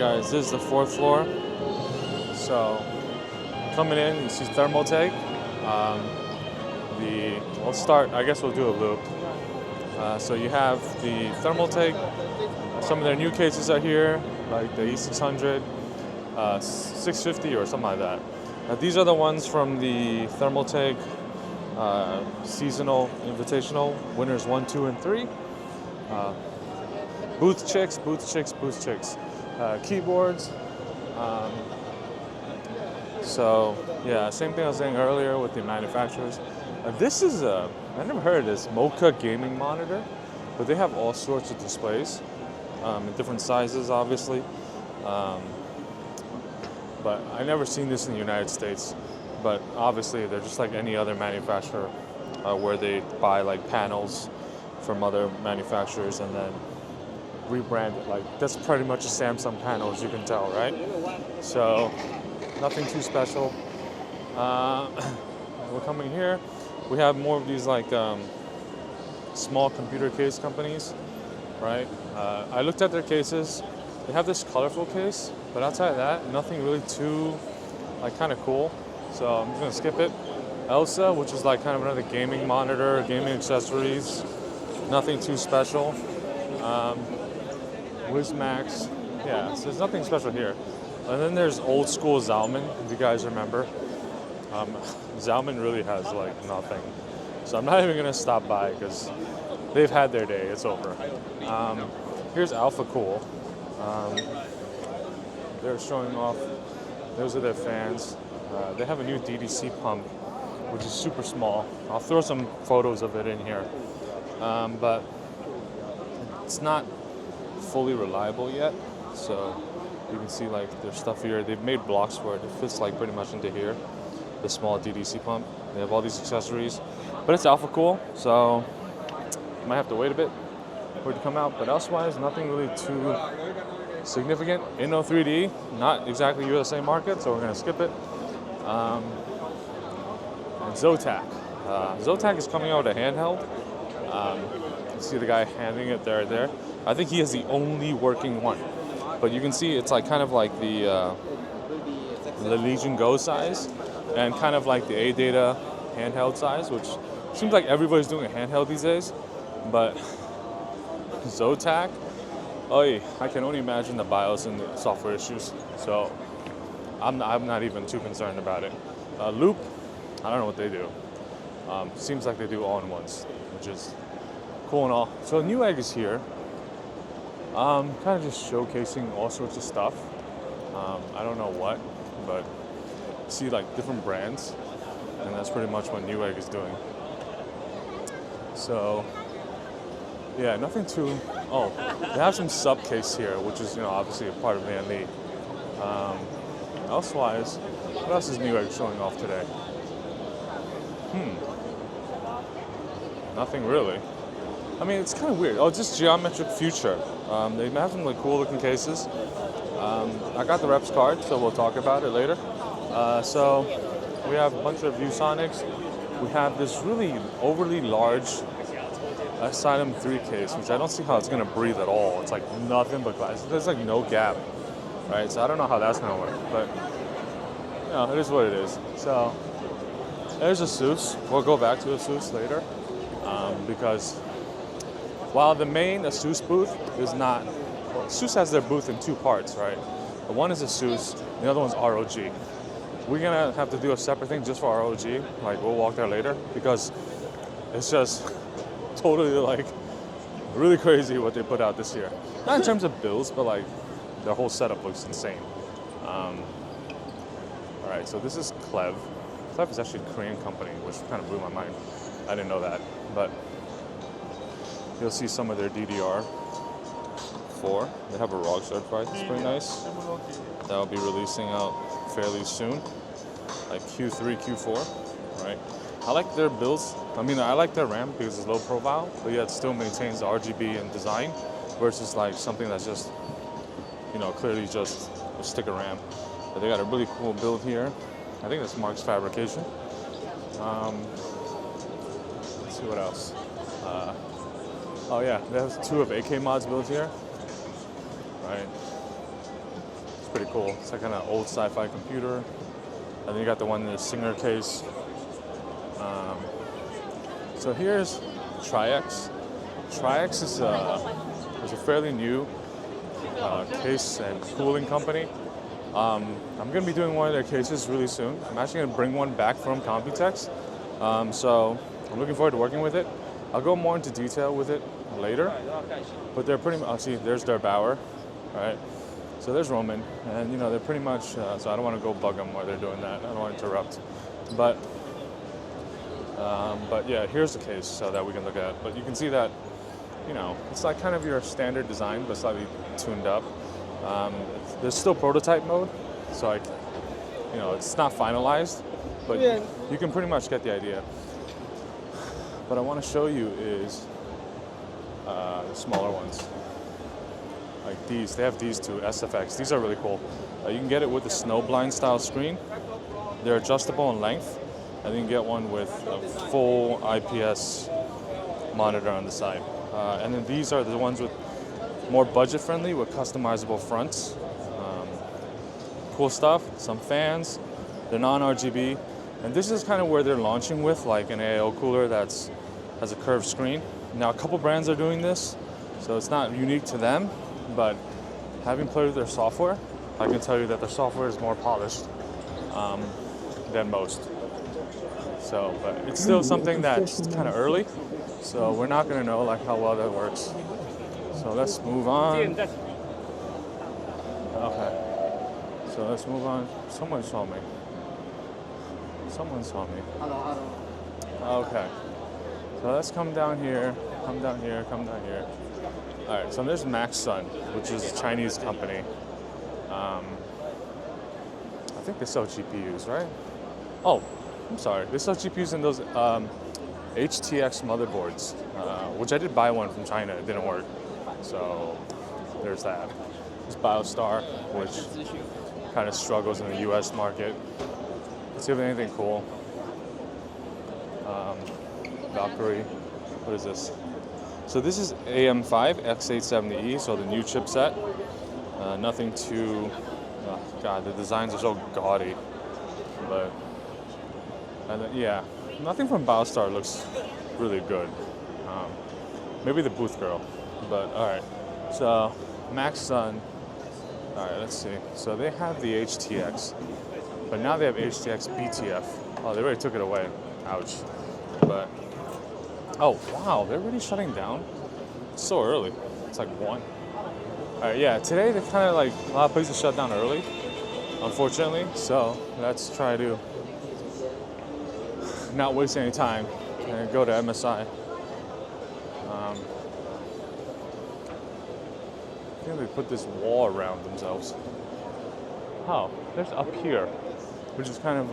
Guys, this is the 4th floor. So, coming in, you see Thermaltake. Let's start, I guess we'll do a loop. So you have the Thermaltake. Some of their new cases are here, like the E600, 650 or something like that. These are the ones from the Thermaltake seasonal invitational, winners 1, 2, and 3. Booth chicks. Keyboards. So yeah, same thing I was saying earlier with the manufacturers. This is I never heard of this Mocha gaming monitor, but they have all sorts of displays in different sizes, obviously. But I never seen this in the United States. But obviously, they're just like any other manufacturer, where they buy like panels from other manufacturers and then rebrand it. Like that's pretty much a Samsung panel, as you can tell, right? So nothing too special. We're coming here. We have more of these like small computer case companies, right? I looked at their cases. They have this colorful case, but outside of that, nothing really too like kind of cool. So I'm just gonna skip it. Elsa, which is like kind of another gaming monitor, gaming accessories. Nothing too special. Max, yeah, so there's nothing special here. And then there's old school Zalman, if you guys remember. Zalman really has like nothing. So I'm not even gonna stop by because they've had their day, it's over. Here's Alpha Cool. They're showing off, those are their fans. They have a new DDC pump, which is super small. I'll throw some photos of it in here. But it's not fully reliable yet, so you can see like their stuff here. They've made blocks for it. It fits like pretty much into here, the small DDC pump. They have all these accessories, but it's Alpha Cool, so might have to wait a bit for it to come out. But elsewise, nothing really too significant. Inno 3D, not exactly USA market, so we're gonna skip it. And Zotac. Zotac is coming out with a handheld. You see the guy handing it there. I think he has the only working one, but you can see it's like kind of like the Legion Go size, and kind of like the A-Data handheld size, which seems like everybody's doing a handheld these days. But Zotac, I can only imagine the BIOS and the software issues, so I'm not even too concerned about it. Loop, I don't know what they do. Seems like they do all-in-ones, which is cool and all. So Newegg is here. Kind of just showcasing all sorts of stuff. I don't know what, but see like different brands, and that's pretty much what Newegg is doing. So yeah, nothing too. Oh, they have some sub case here, which is obviously a part of the ND. Elsewise, what else is Newegg showing off today? Nothing really. I mean, it's kind of weird. Oh, just Geometric Future. They have some like cool looking cases. I got the reps card, so we'll talk about it later. So we have a bunch of ViewSonics. We have this really overly large Asylum 3 case, which I don't see how it's gonna breathe at all. It's like nothing but glass. There's like no gap, right? So I don't know how that's gonna work, but it is what it is. So there's Asus. We'll go back to Asus later, because while the main Asus booth is not, Asus has their booth in two parts, right? One is Asus, the other one's ROG. We're gonna have to do a separate thing just for ROG, like we'll walk there later, because it's just totally like really crazy what they put out this year. Not in terms of builds, but like their whole setup looks insane. All right, so this is Clev. Clev is actually a Korean company, which kind of blew my mind. I didn't know that, but you'll see some of their DDR4. They have a ROG certified. It's pretty nice. That'll be releasing out fairly soon, like Q3, Q4, right? I like their builds. I mean, I like their RAM because it's low profile, but yet it still maintains the RGB and design versus like something that's just, clearly just a stick of RAM. But they got a really cool build here. I think that's Mark's Fabrication. Let's see what else. Oh yeah, there's two of AK Mod's built here. Right. pretty cool. It's like kind of old sci-fi computer. And then you got the one in the Singer case. So here's Triax. Triax is a fairly new case and cooling company. I'm going to be doing one of their cases really soon. I'm actually going to bring one back from Computex. So I'm looking forward to working with it. I'll go more into detail with it later. But they're pretty much, see, there's their Bauer, right? So there's Roman, and you know, they're pretty much, so I don't want to go bug them while they're doing that. I don't want to interrupt. But yeah, here's the case so that we can look at. But you can see that, you know, it's like kind of your standard design, but slightly tuned up. There's still prototype mode, so like, you know, it's not finalized, but you can pretty much get the idea. What I want to show you is the smaller ones. Like these, they have these two, SFX. These are really cool. You can get it with the snowblind style screen. They're adjustable in length, and you can get one with a full IPS monitor on the side. And then these are the ones with more budget friendly with customizable fronts. Cool stuff, some fans, they're non-RGB. And this is kind of where they're launching with, like an AIO cooler that's has a curved screen. Now a couple brands are doing this, so it's not unique to them, but having played with their software, I can tell you that their software is more polished than most. So, but it's still something that's kind of early, so we're not gonna know like how well that works. So let's move on. Okay, so let's move on. Someone saw me. Someone saw me. Okay, so let's come down here, come down here, come down here. All right, so there's Maxsun, which is a Chinese company. I think they sell GPUs, right? Oh, I'm sorry. They sell GPUs in those HTX motherboards, which I did buy one from China. It didn't work. So there's that. There's BioStar, which kind of struggles in the US market. Let's see if there's anything cool. Valkyrie. What is this? So this is AM5 X870E, so the new chipset. Nothing too, God, the designs are so gaudy. But, yeah, nothing from BioStar looks really good. Maybe the Booth Girl, but all right. So Maxsun, all right, let's see. So they have the HTX, but now they have HTX BTF. Oh, they already took it away. Ouch. But, oh, wow, they're really shutting down? It's so early. It's like 1. All right, yeah, today they kind of like, a lot of places shut down early, unfortunately. So let's try to not waste any time and go to MSI. I think they put this wall around themselves. Oh, there's up here, which is kind of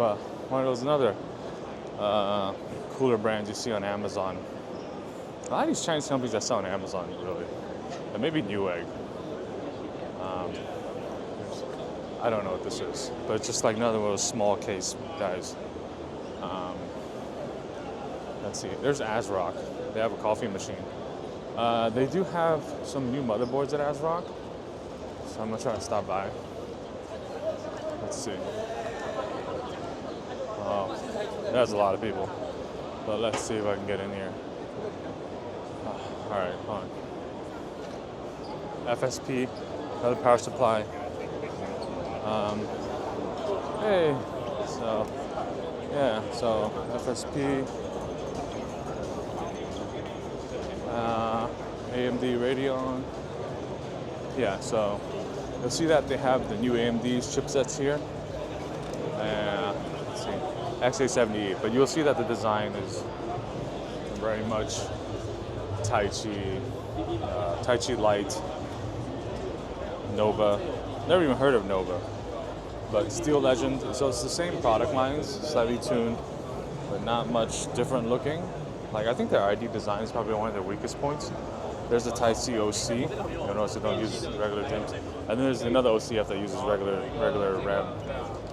one of those another cooler brands you see on Amazon. A lot of these Chinese companies that sell on Amazon, really. And maybe Newegg. I don't know what this is, but it's just like another one of those small case guys. Let's see, there's ASRock. They have a coffee machine. They do have some new motherboards at ASRock, so I'm gonna try to stop by. Let's see. Oh, there's a lot of people, but let's see if I can get in here. All right, hold on. FSP, another power supply. Hey, so yeah, so FSP, AMD Radeon. Yeah, so you'll see that they have the new AMD's chipsets here. Let's see, X870E, but you'll see that the design is very much Tai Chi Lite, Nova. Never even heard of Nova, but Steel Legend. So it's the same product lines, slightly tuned, but not much different looking. Like I think their ID design is probably one of their weakest points. There's the Type C OC. You'll notice they don't use regular DIMMs. And then there's another OCF that uses regular RAM.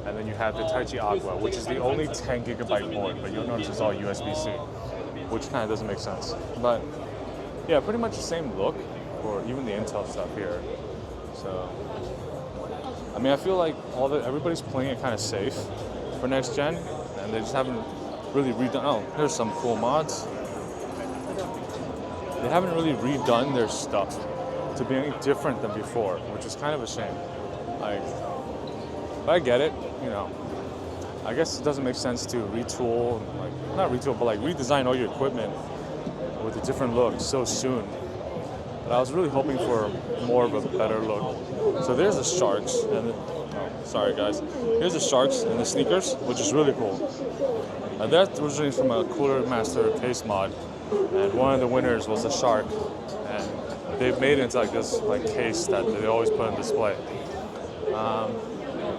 And then you have the Tai Chi Agua, which is the only 10 gigabyte board, but you'll notice it's all USB-C, which kind of doesn't make sense. But yeah, pretty much the same look for even the Intel stuff here. So I mean, I feel like everybody's playing it kind of safe for next gen, and they just haven't really redone. Oh, here's some cool mods. They haven't really redone their stuff to be any different than before, which is kind of a shame. Like, but I get it, you know. I guess it doesn't make sense to retool, like not retool, but like redesign all your equipment with a different look so soon. But I was really hoping for more of a better look. So there's the Sharks, and sorry guys. Here's the Sharks and the sneakers, which is really cool. That originates from a Cooler Master case mod, and one of the winners was the Shark, and they've made it into like this like case that they always put on display.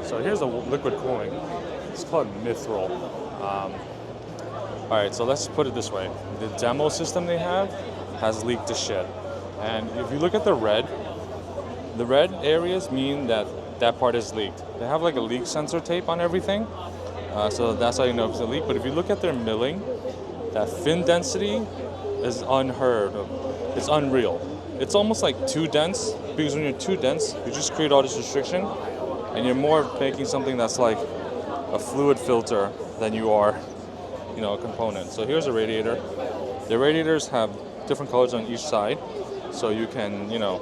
So here's the liquid cooling. It's called Mithril. All right, so let's put it this way: the demo system they have has leaked to shit, and if you look at the red areas mean that part is leaked. They have like a leak sensor tape on everything, so that's how you know if it's a leak. But if you look at their milling, that fin density is unheard of. It's unreal. It's almost like too dense, because when you're too dense, you just create all this restriction, and you're more making something that's like a fluid filter than you are, you know, a component. So here's a radiator. The radiators have different colors on each side, so you can, you know,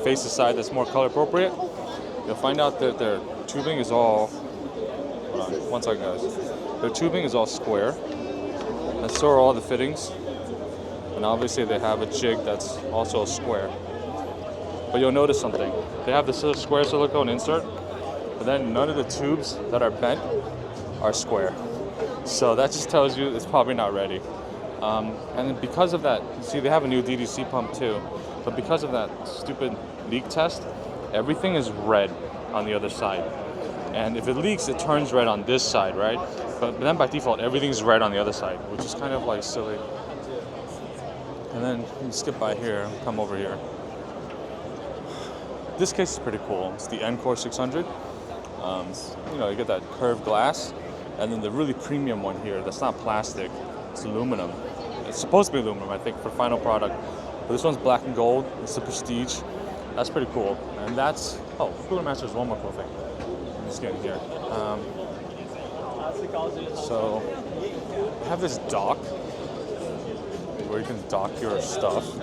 face the side that's more color appropriate. You'll find out that their tubing is all, hold on, one second guys. Their tubing is all square, and so are all the fittings. And obviously they have a jig that's also a square. But you'll notice something. They have the square silicone insert, but then none of the tubes that are bent are square. So that just tells you it's probably not ready. And then because of that, you see they have a new DDC pump too, but because of that stupid leak test, everything is red on the other side. And if it leaks, it turns red on this side, right? But then by default, everything's red on the other side, which is kind of like silly. And then you skip by here and come over here. This case is pretty cool. It's the Encore 600. You know, you get that curved glass, and then the really premium one here that's not plastic, it's aluminum. It's supposed to be aluminum, I think, for final product. But this one's black and gold. It's the Prestige. That's pretty cool. And that's, oh, Cooler Master's one more cool thing. I'm just getting here. So, I have this dock where you can dock your stuff,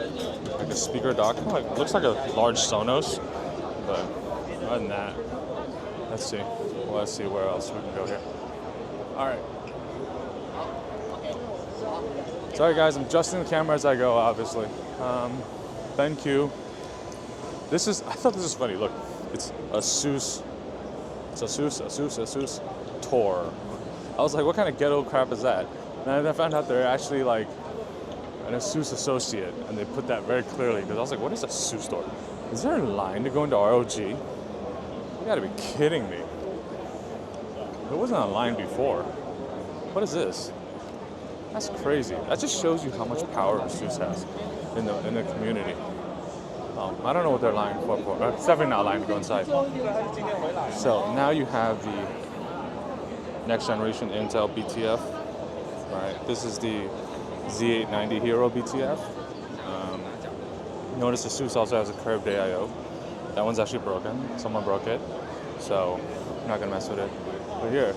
like a speaker dock. Like, it looks like a large Sonos, but other than that, let's see. Well, let's see where else we can go here. All right. Sorry guys, I'm adjusting the camera as I go, obviously. BenQ. I thought this was funny. Look, it's Asus. It's Asus Tor. I was like, what kind of ghetto crap is that? And then I found out they're actually like an Asus associate, and they put that very clearly, because I was like, what is Asus Tor? Is there a line to go into ROG? You gotta be kidding me. There wasn't a line before. What is this? That's crazy. That just shows you how much power Asus has in the community. I don't know what they're lying for. It's definitely not lying to go inside. So now you have the next generation Intel BTF. Right. This is the Z890 Hero BTF. Notice Asus also has a curved AIO. That one's actually broken. Someone broke it. So I'm not gonna mess with it. But here,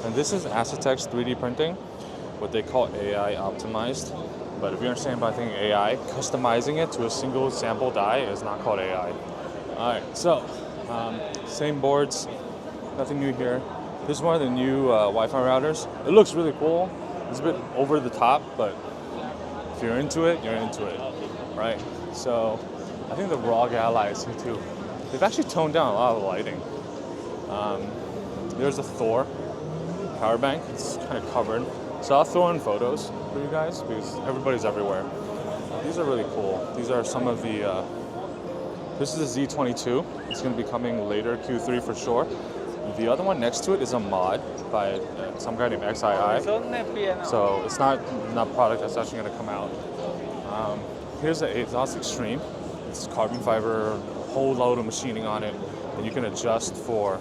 and this is Assorted 3D printing, what they call AI optimized. But if you understand by thinking AI, customizing it to a single sample die is not called AI. All right, so same boards, nothing new here. This is one of the new Wi-Fi routers. It looks really cool. It's a bit over the top, but if you're into it, you're into it, right? So I think the ROG Ally is here too. They've actually toned down a lot of the lighting. There's a Thor power bank. It's kind of covered. So I'll throw in photos for you guys because everybody's everywhere. These are really cool. These are some of the, this is the Z22. It's going to be coming later, Q3 for sure. The other one next to it is a mod by some guy named XII. So it's not a product that's actually going to come out. Here's the Exhaust Extreme. It's carbon fiber, a whole load of machining on it, and you can adjust for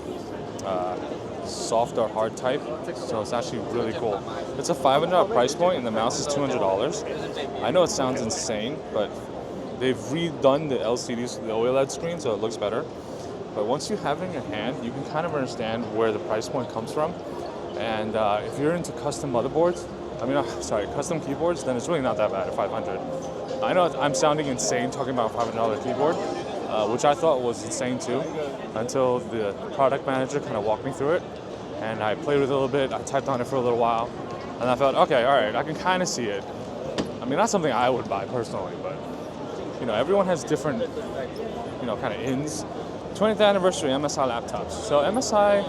soft or hard type, so it's actually really cool. It's a $500 price point, and the mouse is $200. I know it sounds insane, but they've redone the LCDs, the OLED screen, so it looks better. but once you have it in your hand, you can kind of understand where the price point comes from. And if you're into custom motherboards, custom keyboards, then it's really not that bad at 500. I know I'm sounding insane talking about a $500 keyboard, which I thought was insane too, until the product manager kind of walked me through it. And I played with it a little bit, I typed on it for a little while, and I felt, okay, all right, I can kind of see it. I mean, not something I would buy personally, but everyone has different, kind of ins. 20th anniversary MSI laptops. So MSI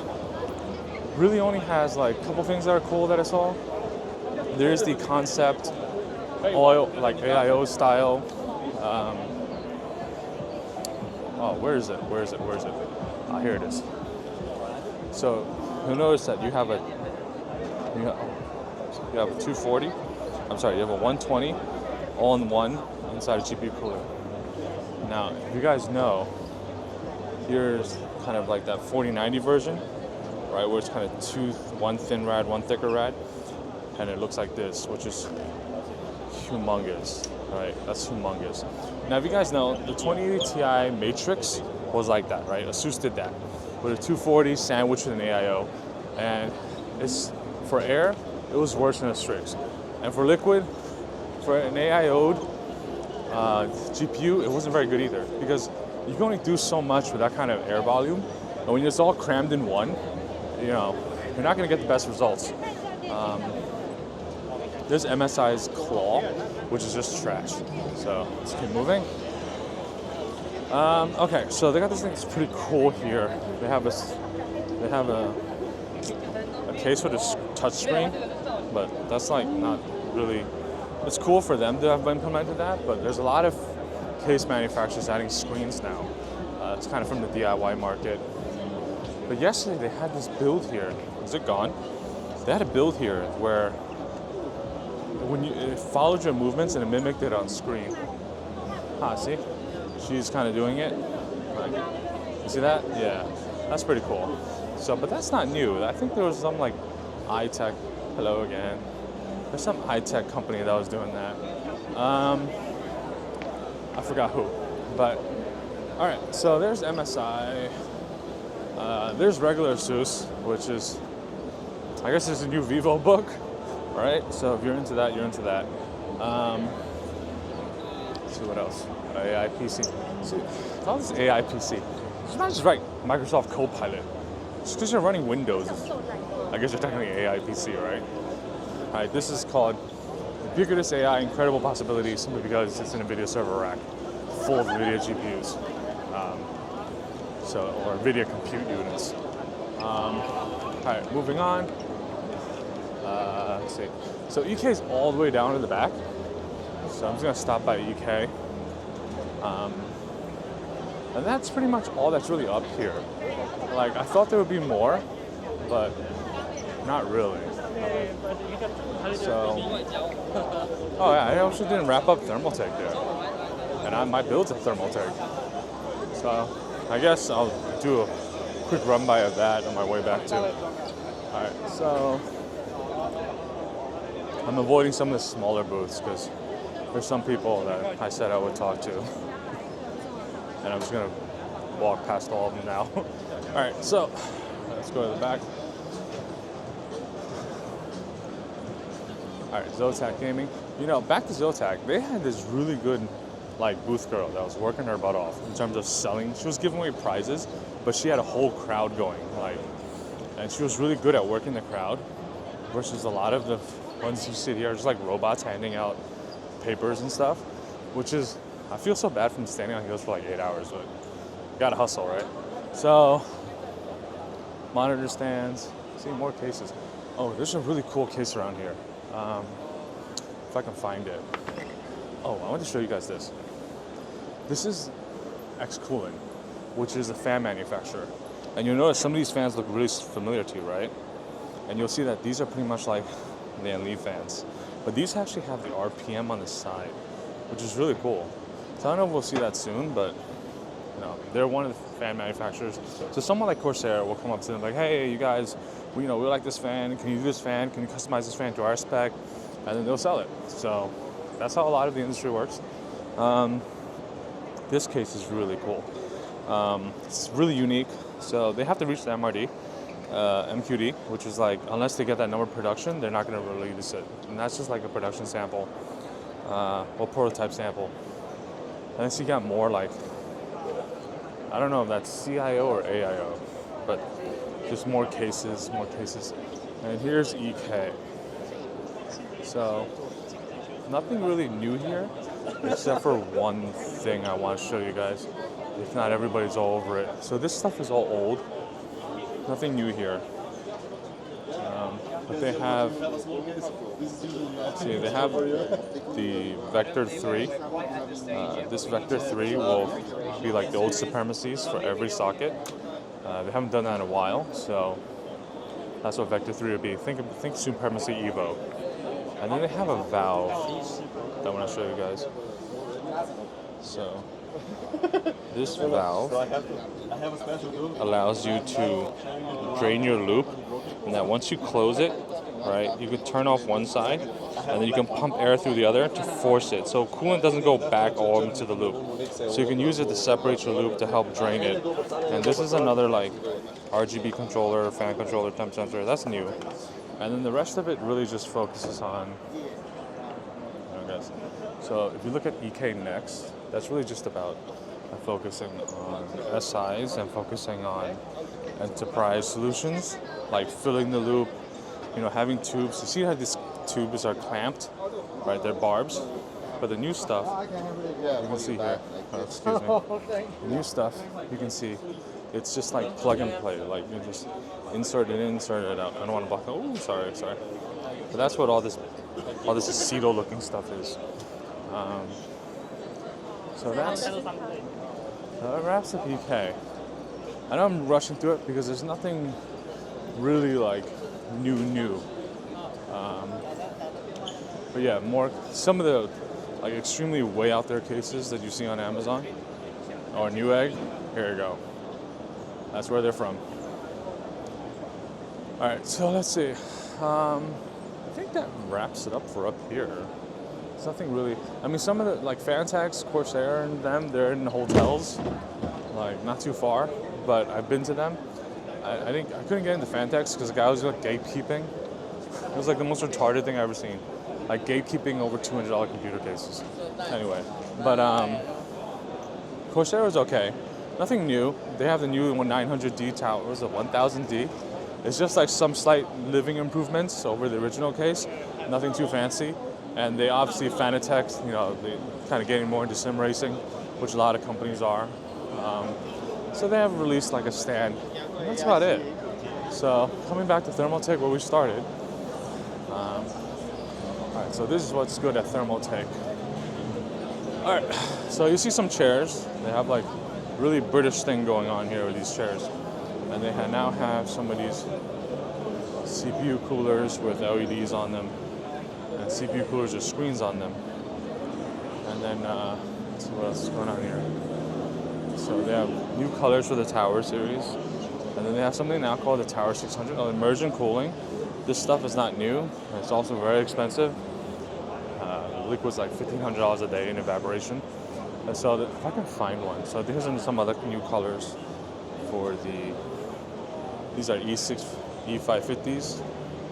really only has like a couple things that are cool that I saw. There's the concept oil, like AIO style. Where is it? Here it is. So you'll notice that you have a 240. I'm sorry, you have a 120 all-in-one inside a GPU cooler. Now, if you guys know, here's kind of like that 4090 version, right, where it's kind of one thin rad, one thicker rad, and it looks like this, which is humongous, right? That's humongous. Now, if you guys know, the 2080 Ti Matrix was like that, right? Asus did that with a 240 sandwiched with an AIO, and it's for air, it was worse than a Strix, and for liquid, for an AIO'd GPU, it wasn't very good either, because you can only do so much with that kind of air volume, and when it's all crammed in one, you're not going to get the best results. There's MSI's Claw, which is just trash. So let's keep moving. Okay, so they got this thing that's pretty cool here. They have a case with a touch screen, but that's like not really. It's cool for them to have implemented that, but there's a lot of case manufacturers adding screens now. It's kind of from the DIY market. But yesterday they had this build here. Is it gone? They had a build here where it followed your movements and it mimicked it on screen. See? She's kind of doing it. Like, you see that? Yeah, that's pretty cool. So, but that's not new. I think there was some like iTech. Hello again. There's some high-tech company that was doing that. I forgot who, but all right. So there's MSI. There's regular ASUS, which is, I guess, there's a new Vivo book, right? So if you're into that, you're into that. Let's see what else. AI PC. See, all this AI PC. It's not just right. Microsoft Copilot. Just because you're running Windows, I guess you're technically AI PC, right? All right, this is called Ubiquitous AI Incredible Possibilities, simply because it's an NVIDIA server rack full of NVIDIA GPUs, or NVIDIA compute units. All right, moving on. Let's see. So EK is all the way down to the back, so I'm just gonna stop by EK. And that's pretty much all that's really up here. Like, I thought there would be more, but not really. So, oh yeah, I also didn't wrap up Thermaltake there. And my build's a Thermaltake. So, I guess I'll do a quick run by of that on my way back too. Alright, so I'm avoiding some of the smaller booths because there's some people that I said I would talk to. And I'm just gonna walk past all of them now. Alright, so let's go to the back. Alright, Zotac Gaming. Back to Zotac, they had this really good booth girl that was working her butt off in terms of selling. She was giving away prizes, but she had a whole crowd going. And she was really good at working the crowd versus a lot of the ones you see here are just like robots handing out papers and stuff, which is, I feel so bad from standing on heels for like 8 hours, but you gotta hustle, right? So, monitor stands, see more cases. Oh, there's a really cool case around here. If I can find it. Oh, I want to show you guys this. This is X-Cooling, which is a fan manufacturer. And you'll notice some of these fans look really familiar to you, right? And you'll see that these are pretty much like the Lee fans. But these actually have the RPM on the side, which is really cool. So I don't know if we'll see that soon, but they're one of the fan manufacturers. So someone like Corsair will come up to them like, hey, you guys, we like this fan. Can you do this fan? Can you customize this fan to our spec? And then they'll sell it. So that's how a lot of the industry works. This case is really cool. It's really unique. So they have to reach the MRD, MQD, which is like, unless they get that number of production, they're not going to release it. And that's just like a production sample, or prototype sample. And then you got more like, I don't know if that's CIO or AIO, but just more cases. And here's EK. So nothing really new here, except for one thing I want to show you guys. If not, everybody's all over it. So this stuff is all old. Nothing new here. But they have, they have the Vector 3. This Vector 3 will be like the old supremacies for every socket. They haven't done that in a while, so that's what Vector 3 would be. Think Supremacy Evo. And then they have a valve that I want to show you guys. So this valve allows you to drain your loop, and that once you close it, right, you could turn off one side, and then you can pump air through the other to force it, so coolant doesn't go back all into the loop. So you can use it to separate your loop to help drain it. And this is another like RGB controller, fan controller, temp sensor. That's new. And then the rest of it really just focuses on, so if you look at EK Next, that's really just about focusing on SIs and focusing on enterprise solutions, like filling the loop, having tubes. You see how these tubes are clamped, right? They're barbs. But the new stuff, you can see here, excuse me, the new stuff, you can see, it's just like plug and play, like you just insert it in, insert it out. I don't want to block it. Oh, sorry. But that's what all this acetal looking stuff is. So that wraps up EK. I know I'm rushing through it because there's nothing really like new. But yeah, some of the like extremely way out there cases that you see on Amazon or Newegg. Here you go. That's where they're from. All right, so let's see. I think that wraps it up for up here. There's nothing really. I mean, some of the like Fantex, Corsair, and them, they're in hotels, like not too far. But I've been to them. I couldn't get into Fantex because the guy was like gatekeeping. It was like the most retarded thing I've ever seen. Like gatekeeping over $200 computer cases. Anyway, but Corsair was okay. Nothing new. They have the new 900D tower. What was it, 1000D? It's just like some slight living improvements over the original case. Nothing too fancy. And they obviously Fanatec, they kind of getting more into sim racing, which a lot of companies are. So they have released like a stand. And that's about it. So coming back to Thermaltake where we started. Alright, so this is what's good at Thermaltake. Alright, so you see some chairs. They have like really British thing going on here with these chairs. And they now have some of these CPU coolers with LEDs on them. And CPU coolers with screens on them. And then, let's see what else is going on here. So they have new colors for the Tower series. And then they have something now called the Tower 600, immersion cooling. This stuff is not new. It's also very expensive. Liquid's like $1,500 a day in evaporation. And so if I can find one. So here's some other new colors for these are E550s, a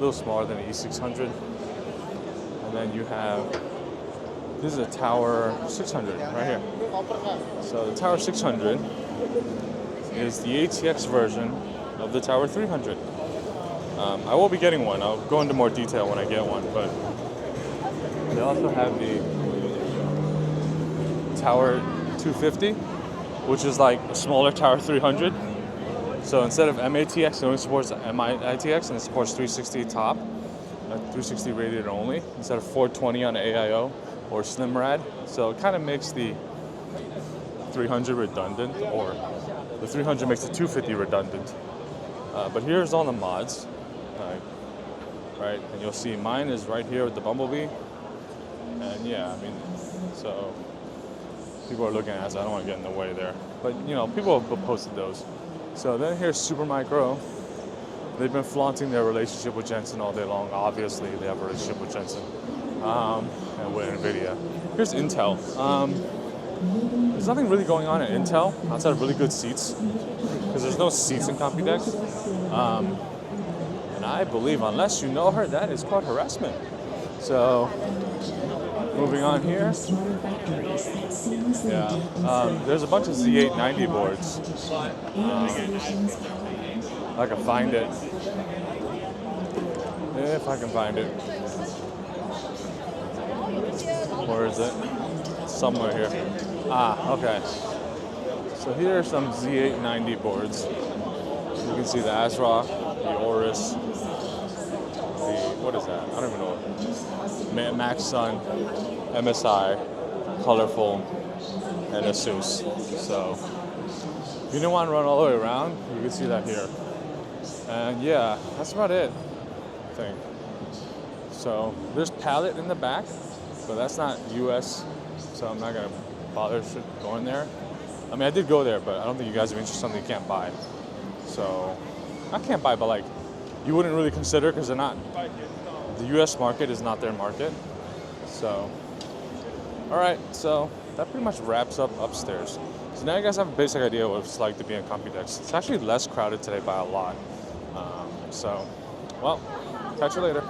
little smaller than the E600. And then you have, this is a Tower 600 right here. So the Tower 600 is the ATX version of the Tower 300. I will be getting one. I'll go into more detail when I get one, but they also have the Tower 250, which is like a smaller Tower 300. So instead of MATX, it only supports MITX, and it supports 360 top, 360 radiator only, instead of 420 on AIO or SlimRad. So it kind of makes the 300 redundant, or the 300 makes the 250 redundant. But here's all the mods, right? And you'll see mine is right here with the Bumblebee. And yeah, I mean, so people are looking at it, so I don't want to get in the way there. But people have posted those. So then here's Supermicro. They've been flaunting their relationship with Jensen all day long. Obviously, they have a relationship with Jensen and with NVIDIA. Here's Intel. there's nothing really going on at Intel outside of really good seats, because there's no seats in Computex. And I believe, unless you know her, that is called harassment. So, moving on here. Yeah, there's a bunch of Z890 boards. I can find it. If I can find it. Where is it? Somewhere here. Ah, okay. So here are some Z890 boards. You can see the ASRock, the Oris, what is that? I don't even know. Max Sun, MSI, Colorful, and Asus. So if you didn't want to run all the way around, you can see that here. And yeah, that's about it, I think. So there's palette in the back, but that's not US, so I'm not gonna bother going there. I mean, I did go there, but I don't think you guys are interested in something you can't buy. So I can't buy, but like you wouldn't really consider, because they're not. The US market is not their market. So, all right, so that pretty much wraps up upstairs. So now you guys have a basic idea what it's like to be in Computex. It's actually less crowded today by a lot. So, well, catch you later.